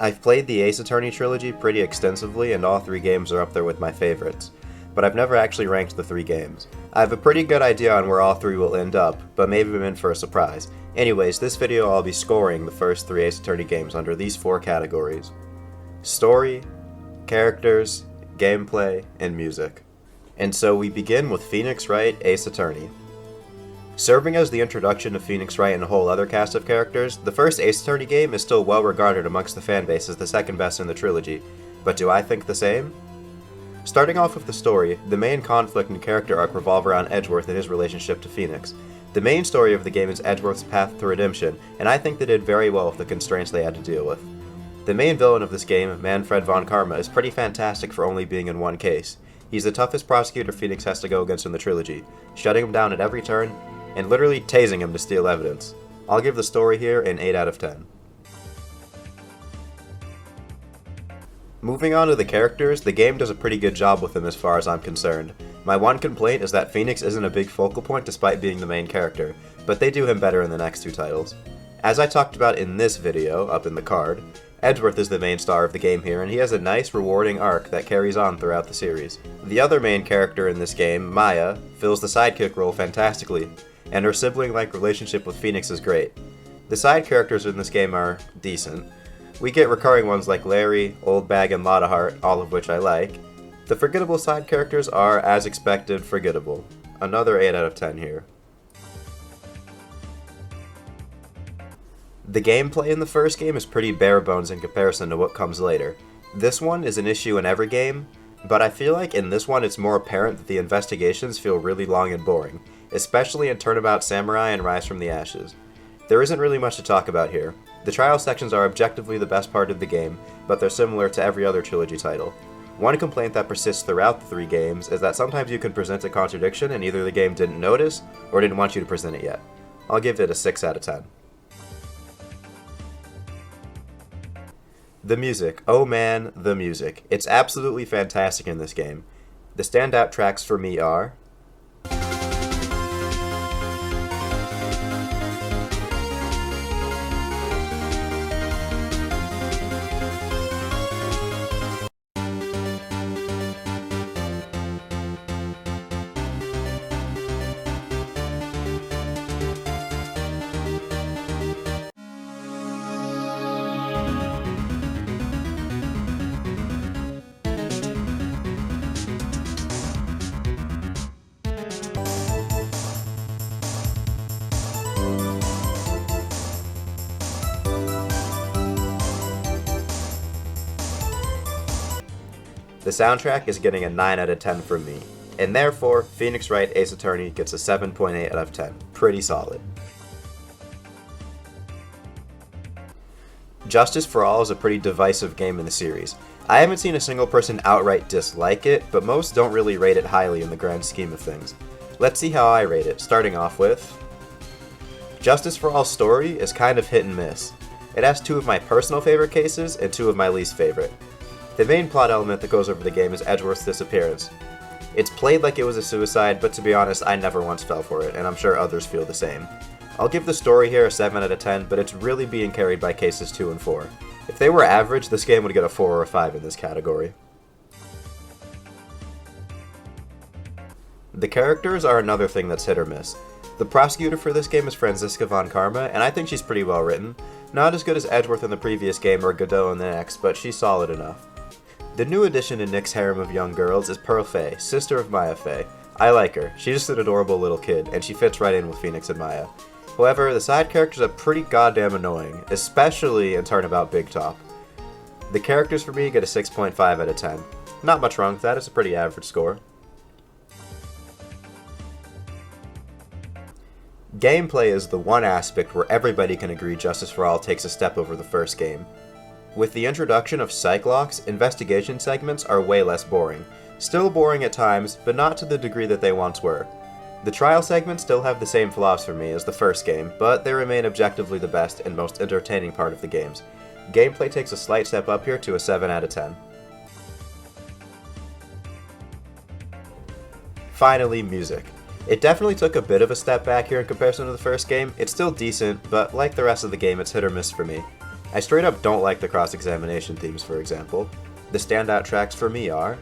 I've played the Ace Attorney trilogy pretty extensively, and all three games are up there with my favorites, but I've never actually ranked the three games. I have a pretty good idea on where all three will end up, but maybe I'm in for a surprise. Anyways, this video I'll be scoring the first three Ace Attorney games under these four categories: story, characters, gameplay, and music. And so we begin with Phoenix Wright Ace Attorney. Serving as the introduction to Phoenix Wright and a whole other cast of characters, the first Ace Attorney game is still well regarded amongst the fanbase as the second best in the trilogy, but do I think the same? Starting off with the story, the main conflict and character arc revolve around Edgeworth and his relationship to Phoenix. The main story of the game is Edgeworth's path to redemption, and I think they did very well with the constraints they had to deal with. The main villain of this game, Manfred von Karma, is pretty fantastic for only being in one case. He's the toughest prosecutor Phoenix has to go against in the trilogy, shutting him down at every turn, and literally tasing him to steal evidence. I'll give the story here an 8 out of 10. Moving on to the characters, the game does a pretty good job with them as far as I'm concerned. My one complaint is that Phoenix isn't a big focal point despite being the main character, but they do him better in the next two titles. As I talked about in this video, up in the card, Edgeworth is the main star of the game here, and he has a nice, rewarding arc that carries on throughout the series. The other main character in this game, Maya, fills the sidekick role fantastically, and her sibling-like relationship with Phoenix is great. The side characters in this game are decent. We get recurring ones like Larry, Old Bag, and Lotta Heart, all of which I like. The forgettable side characters are, as expected, forgettable. Another 8 out of 10 here. The gameplay in the first game is pretty bare bones in comparison to what comes later. This one is an issue in every game, but I feel like in this one it's more apparent that the investigations feel really long and boring, especially in Turnabout Samurai and Rise from the Ashes. There isn't really much to talk about here. The trial sections are objectively the best part of the game, but they're similar to every other trilogy title. One complaint that persists throughout the three games is that sometimes you can present a contradiction and either the game didn't notice or didn't want you to present it yet. I'll give it a 6 out of 10. The music. Oh man, the music. It's absolutely fantastic in this game. The standout tracks for me are The soundtrack is getting a 9 out of 10 from me, and therefore, Phoenix Wright Ace Attorney gets a 7.8 out of 10. Pretty solid. Justice for All is a pretty divisive game in the series. I haven't seen a single person outright dislike it, but most don't really rate it highly in the grand scheme of things. Let's see how I rate it, starting off with Justice for All's story is kind of hit and miss. It has two of my personal favorite cases and two of my least favorite. The main plot element that goes over the game is Edgeworth's disappearance. It's played like it was a suicide, but to be honest, I never once fell for it, and I'm sure others feel the same. I'll give the story here a 7 out of 10, but it's really being carried by cases 2 and 4. If they were average, this game would get a 4 or a 5 in this category. The characters are another thing that's hit or miss. The prosecutor for this game is Franziska von Karma, and I think she's pretty well written. Not as good as Edgeworth in the previous game or Godot in the next, but she's solid enough. The new addition to Nick's harem of young girls is Pearl Faye, sister of Maya Faye. I like her. She's just an adorable little kid, and she fits right in with Phoenix and Maya. However, the side characters are pretty goddamn annoying, especially in Turnabout Big Top. The characters for me get a 6.5 out of 10. Not much wrong with that, it's a pretty average score. Gameplay is the one aspect where everybody can agree Justice for All takes a step over the first game. With the introduction of psych locks, investigation segments are way less boring. Still boring at times, but not to the degree that they once were. The trial segments still have the same flaws for me as the first game, but they remain objectively the best and most entertaining part of the games. Gameplay takes a slight step up here to a 7 out of 10. Finally, music. It definitely took a bit of a step back here in comparison to the first game. It's still decent, but like the rest of the game, it's hit or miss for me. I straight up don't like the cross-examination themes, for example. The standout tracks for me are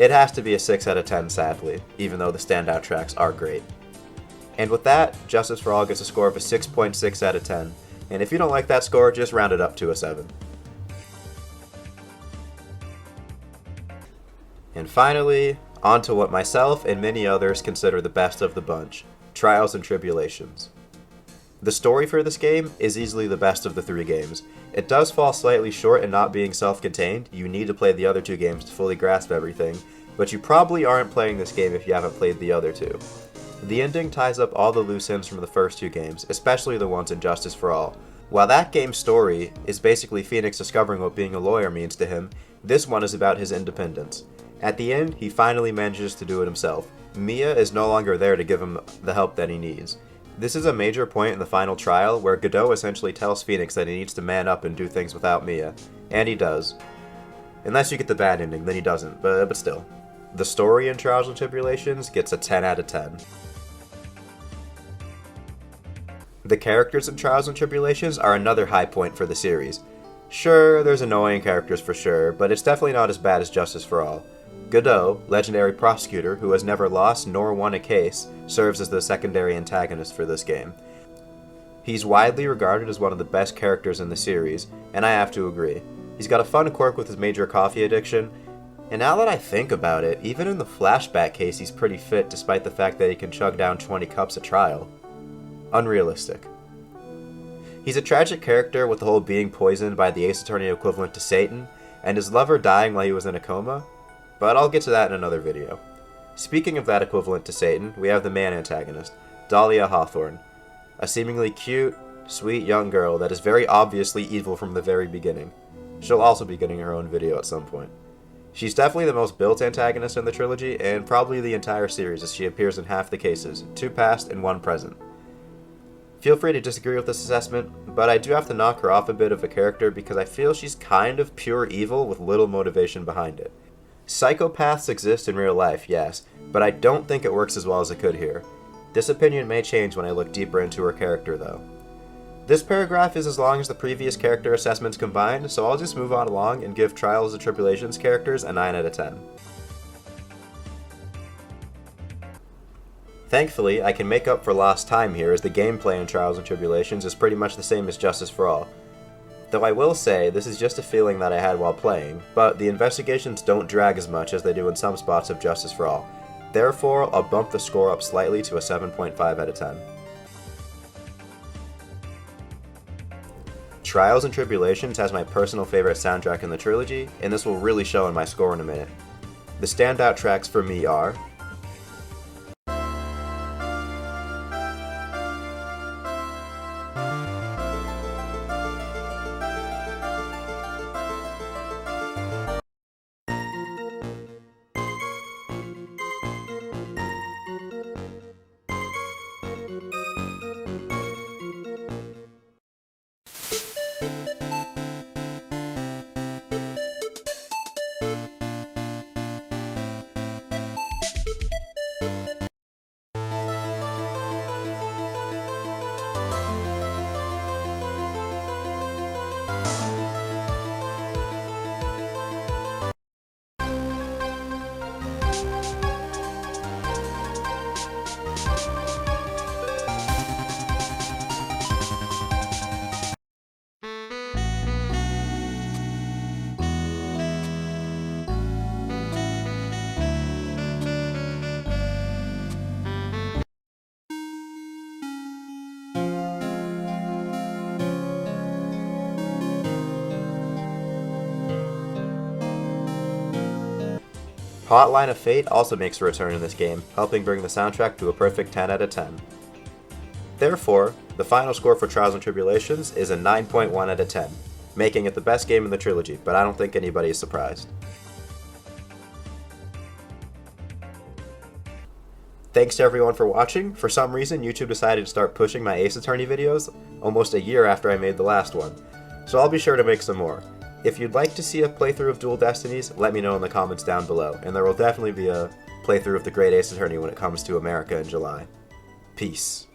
It has to be a 6 out of 10, sadly, even though the standout tracks are great. And with that, Justice for All gets a score of a 6.6 out of 10, and if you don't like that score, just round it up to a 7. And finally, on to what myself and many others consider the best of the bunch, Trials and Tribulations. The story for this game is easily the best of the 3 games. It does fall slightly short in not being self-contained. You need to play the other 2 games to fully grasp everything, but you probably aren't playing this game if you haven't played the other 2. The ending ties up all the loose ends from the first 2 games, especially the ones in Justice for All. While that game's story is basically Phoenix discovering what being a lawyer means to him, this one is about his independence. At the end, he finally manages to do it himself. Mia is no longer there to give him the help that he needs. This is a major point in the final trial where Godot essentially tells Phoenix that he needs to man up and do things without Mia, and he does. Unless you get the bad ending, then he doesn't, but still. The story in Trials and Tribulations gets a 10 out of 10. The characters in Trials and Tribulations are another high point for the series. Sure, there's annoying characters for sure, but it's definitely not as bad as Justice for All. Godot, legendary prosecutor who has never lost nor won a case, serves as the secondary antagonist for this game. He's widely regarded as one of the best characters in the series, and I have to agree. He's got a fun quirk with his major coffee addiction, and now that I think about it, even in the flashback case he's pretty fit despite the fact that he can chug down 20 cups at trial. Unrealistic. He's a tragic character with the whole being poisoned by the Ace Attorney equivalent to Satan, and his lover dying while he was in a coma, but I'll get to that in another video. Speaking of that equivalent to Satan, we have the man antagonist, Dahlia Hawthorne, a seemingly cute, sweet young girl that is very obviously evil from the very beginning. She'll also be getting her own video at some point. She's definitely the most built antagonist in the trilogy, and probably the entire series as she appears in half the cases, 2 past and 1 present. Feel free to disagree with this assessment, but I do have to knock her off a bit of a character because I feel she's kind of pure evil with little motivation behind it. Psychopaths exist in real life, yes, but I don't think it works as well as it could here. This opinion may change when I look deeper into her character, though. This paragraph is as long as the previous character assessments combined, so I'll just move on along and give Trials and Tribulations characters a 9 out of 10. Thankfully, I can make up for lost time here as the gameplay in Trials and Tribulations is pretty much the same as Justice for All. Though I will say, this is just a feeling that I had while playing, but the investigations don't drag as much as they do in some spots of Justice for All. Therefore, I'll bump the score up slightly to a 7.5 out of 10. Trials and Tribulations has my personal favorite soundtrack in the trilogy, and this will really show in my score in a minute. The standout tracks for me are Hotline of Fate also makes a return in this game, helping bring the soundtrack to a perfect 10 out of 10. Therefore, the final score for Trials and Tribulations is a 9.1 out of 10, making it the best game in the trilogy, but I don't think anybody is surprised. Thanks to everyone for watching. For some reason, YouTube decided to start pushing my Ace Attorney videos almost a year after I made the last one, so I'll be sure to make some more. If you'd like to see a playthrough of Dual Destinies, let me know in the comments down below, and there will definitely be a playthrough of the Great Ace Attorney when it comes to America in July. Peace.